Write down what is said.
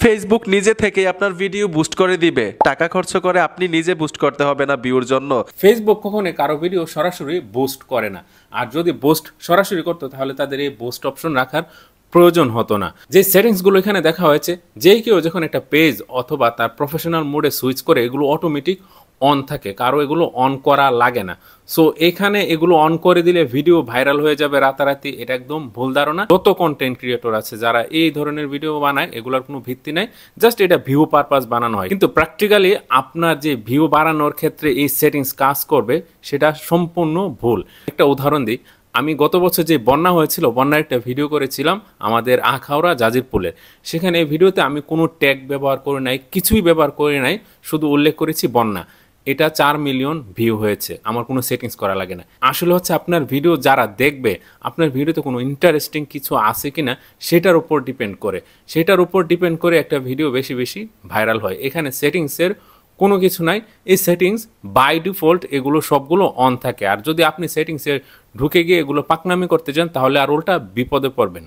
Facebook নিজে থেকেই আপনার ভিডিও বুস্ট করে দিবে, টাকা খরচ করে আপনি নিজে বুস্ট করতে হবে না ভিউর জন্য। ফেসবুক কখনো কারো ভিডিও সরাসরি বুস্ট করে না, আর যদি বুস্ট সরাসরি করতো তাহলে তাদের এই বুস্ট অপশন রাখার প্রয়োজন হতো না। যে সেটিংসগুলো এখানে দেখা হয়েছে, যেই কেউ যখন একটা পেজ অথবা তার প্রফেশনাল মোডে সুইচ করে এগুলো অটোমেটিক অন থাকে, কারো এগুলো অন করা লাগে না। সো এখানে এগুলো অন করে দিলে ভিডিও ভাইরাল হয়ে যাবে রাতারাতি, এটা একদম ভুল ধারণা। যত কন্টেন্ট ক্রিয়েটর আছে যারা এই ধরনের ভিডিও বানায় এগুলোর কোনো ভিত্তি নাই, জাস্ট এটা ভিউ পারপাস বানানো হয়। কিন্তু প্র্যাকটিক্যালি আপনার যে ভিউ বাড়ানোর ক্ষেত্রে এই সেটিংস কাজ করবে সেটা সম্পূর্ণ ভুল। একটা উদাহরণ দিই, আমি গত বছর যে বন্যা হয়েছিল, বন্যার একটা ভিডিও করেছিলাম আমাদের আখাউড়া জাজিরপুলের। সেখানে এই ভিডিওতে আমি কোনো ট্যাগ ব্যবহার করি নাই, কিছুই ব্যবহার করি নাই, শুধু উল্লেখ করেছি বন্যা। এটা 4 মিলিয়ন ভিউ হয়েছে, আমার কোনো সেটিংস করা লাগে না। আসলে হচ্ছে আপনার ভিডিও যারা দেখবে, আপনার ভিডিওতে কোনো ইন্টারেস্টিং কিছু আছে কিনা সেটার উপর ডিপেন্ড করে একটা ভিডিও বেশি বেশি ভাইরাল হয়। এখানে সেটিংসের কোনো কিছু নাই, এই সেটিংস বাই ডিফল্ট এগুলো সবগুলো অন থাকে। আর যদি আপনি সেটিংসে ঢুকে গিয়ে এগুলো পাকনামি করতে যান তাহলে আর উল্টা বিপদে পড়বেন।